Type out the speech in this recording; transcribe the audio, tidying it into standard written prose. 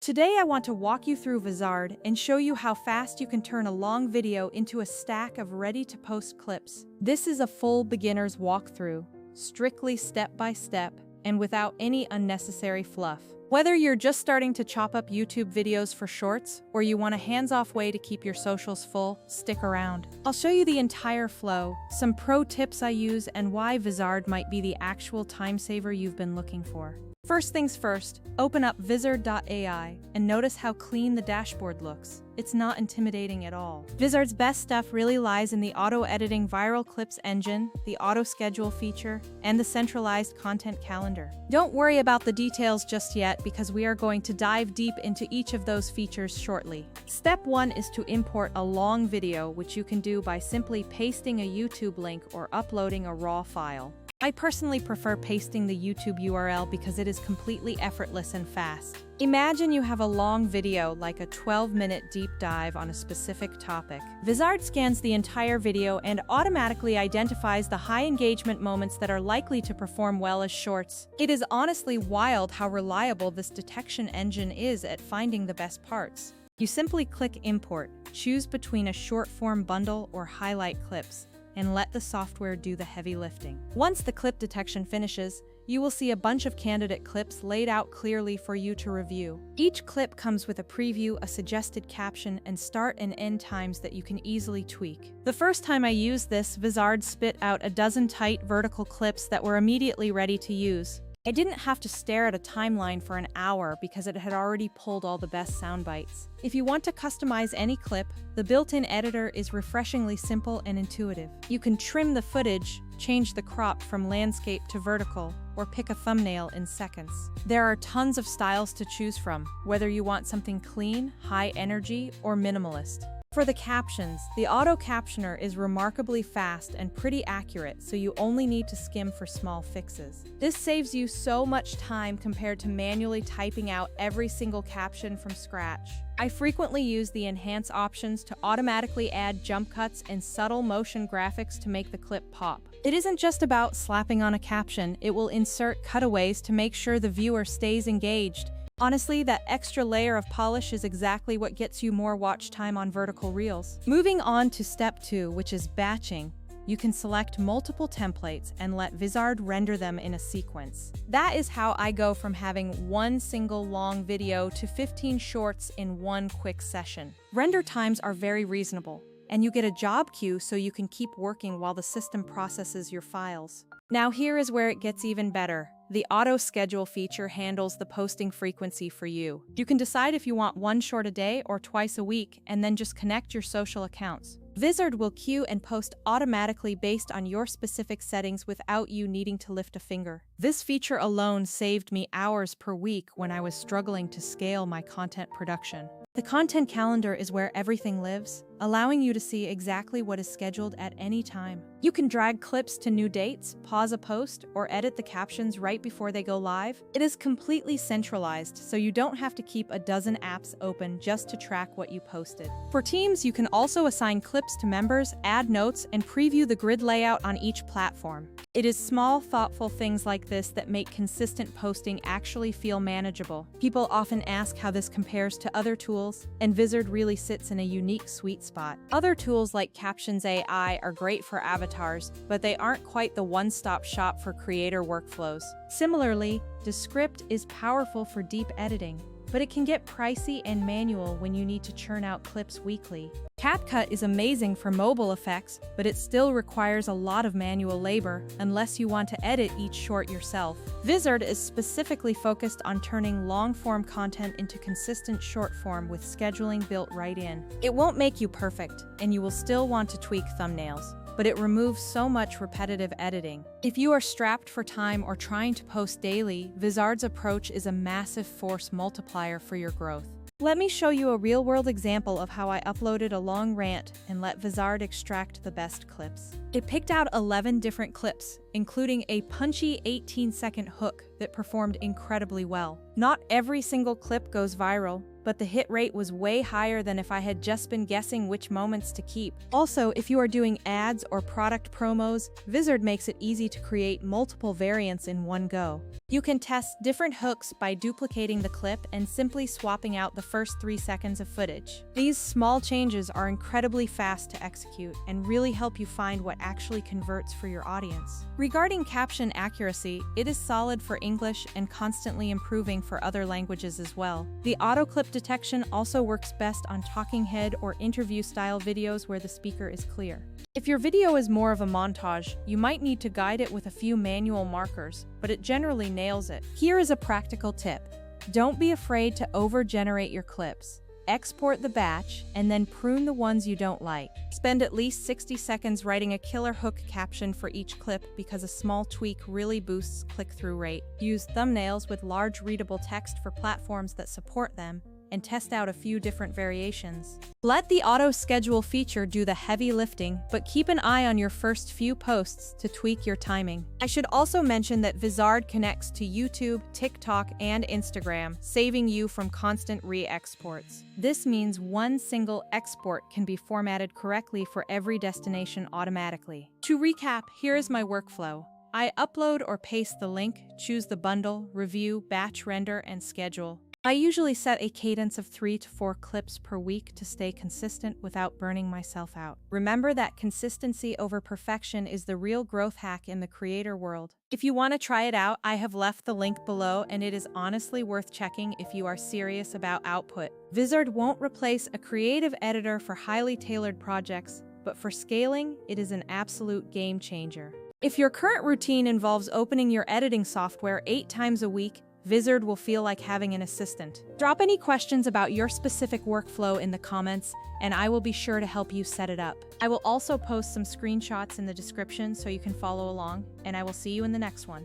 Today I want to walk you through Vizard and show you how fast you can turn a long video into a stack of ready-to-post clips. This is a full beginner's walkthrough, strictly step-by-step, and without any unnecessary fluff. Whether you're just starting to chop up YouTube videos for shorts, or you want a hands-off way to keep your socials full, stick around. I'll show you the entire flow, some pro tips I use, and why Vizard might be the actual time saver you've been looking for. First things first, open up Vizard.ai and notice how clean the dashboard looks. It's not intimidating at all. Vizard's best stuff really lies in the auto-editing viral clips engine, the auto-schedule feature, and the centralized content calendar. Don't worry about the details just yet because we are going to dive deep into each of those features shortly. Step 1 is to import a long video, which you can do by simply pasting a YouTube link or uploading a raw file. I personally prefer pasting the YouTube URL because it is completely effortless and fast. Imagine you have a long video like a 12-minute deep dive on a specific topic. Vizard scans the entire video and automatically identifies the high engagement moments that are likely to perform well as shorts. It is honestly wild how reliable this detection engine is at finding the best parts. You simply click Import, choose between a short-form bundle or highlight clips, and let the software do the heavy lifting. Once the clip detection finishes, you will see a bunch of candidate clips laid out clearly for you to review. Each clip comes with a preview, a suggested caption, and start and end times that you can easily tweak. The first time I used this, Vizard spit out a dozen tight vertical clips that were immediately ready to use. I didn't have to stare at a timeline for an hour because it had already pulled all the best sound bites. If you want to customize any clip, the built-in editor is refreshingly simple and intuitive. You can trim the footage, change the crop from landscape to vertical, or pick a thumbnail in seconds. There are tons of styles to choose from, whether you want something clean, high energy, or minimalist. For the captions, the auto-captioner is remarkably fast and pretty accurate, so you only need to skim for small fixes. This saves you so much time compared to manually typing out every single caption from scratch. I frequently use the enhance options to automatically add jump cuts and subtle motion graphics to make the clip pop. It isn't just about slapping on a caption, it will insert cutaways to make sure the viewer stays engaged. Honestly, that extra layer of polish is exactly what gets you more watch time on vertical reels. Moving on to step 2, which is batching, you can select multiple templates and let Vizard render them in a sequence. That is how I go from having one single long video to 15 shorts in one quick session. Render times are very reasonable, and you get a job queue so you can keep working while the system processes your files. Now here is where it gets even better. The auto-schedule feature handles the posting frequency for you. You can decide if you want one short a day or twice a week, and then just connect your social accounts. Vizard will queue and post automatically based on your specific settings without you needing to lift a finger. This feature alone saved me hours per week when I was struggling to scale my content production. The content calendar is where everything lives, allowing you to see exactly what is scheduled at any time. You can drag clips to new dates, pause a post, or edit the captions right before they go live. It is completely centralized, so you don't have to keep a dozen apps open just to track what you posted. For teams, you can also assign clips to members, add notes, and preview the grid layout on each platform. It is small, thoughtful things like this that make consistent posting actually feel manageable. People often ask how this compares to other tools, and Vizard really sits in a unique sweet spot. Other tools like Captions AI are great for avatars, but they aren't quite the one-stop shop for creator workflows. Similarly, Descript is powerful for deep editing, but it can get pricey and manual when you need to churn out clips weekly. CapCut is amazing for mobile effects, but it still requires a lot of manual labor unless you want to edit each short yourself. Vizard is specifically focused on turning long-form content into consistent short-form with scheduling built right in. It won't make you perfect, and you will still want to tweak thumbnails, but it removes so much repetitive editing. If you are strapped for time or trying to post daily, Vizard's approach is a massive force multiplier for your growth. Let me show you a real-world example of how I uploaded a long rant and let Vizard extract the best clips. It picked out 11 different clips, including a punchy 18-second hook that performed incredibly well. Not every single clip goes viral, but the hit rate was way higher than if I had just been guessing which moments to keep. Also, if you are doing ads or product promos, Vizard makes it easy to create multiple variants in one go. You can test different hooks by duplicating the clip and simply swapping out the first 3 seconds of footage. These small changes are incredibly fast to execute and really help you find what actually converts for your audience. Regarding caption accuracy, it is solid for English and constantly improving for other languages as well. The auto-clip detection also works best on talking head or interview-style videos where the speaker is clear. If your video is more of a montage, you might need to guide it with a few manual markers, but it generally nails it. Here is a practical tip. Don't be afraid to over-generate your clips. Export the batch, and then prune the ones you don't like. Spend at least 60 seconds writing a killer hook caption for each clip because a small tweak really boosts click-through rate. Use thumbnails with large readable text for platforms that support them, and test out a few different variations. Let the auto-schedule feature do the heavy lifting, but keep an eye on your first few posts to tweak your timing. I should also mention that Vizard connects to YouTube, TikTok, and Instagram, saving you from constant re-exports. This means one single export can be formatted correctly for every destination automatically. To recap, here is my workflow. I upload or paste the link, choose the bundle, review, batch render, and schedule. I usually set a cadence of 3 to 4 clips per week to stay consistent without burning myself out. Remember that consistency over perfection is the real growth hack in the creator world. If you want to try it out, I have left the link below, and it is honestly worth checking if you are serious about output. Vizard won't replace a creative editor for highly tailored projects, but for scaling, it is an absolute game changer. If your current routine involves opening your editing software 8 times a week, Vizard will feel like having an assistant. Drop any questions about your specific workflow in the comments, and I will be sure to help you set it up. I will also post some screenshots in the description so you can follow along, and I will see you in the next one.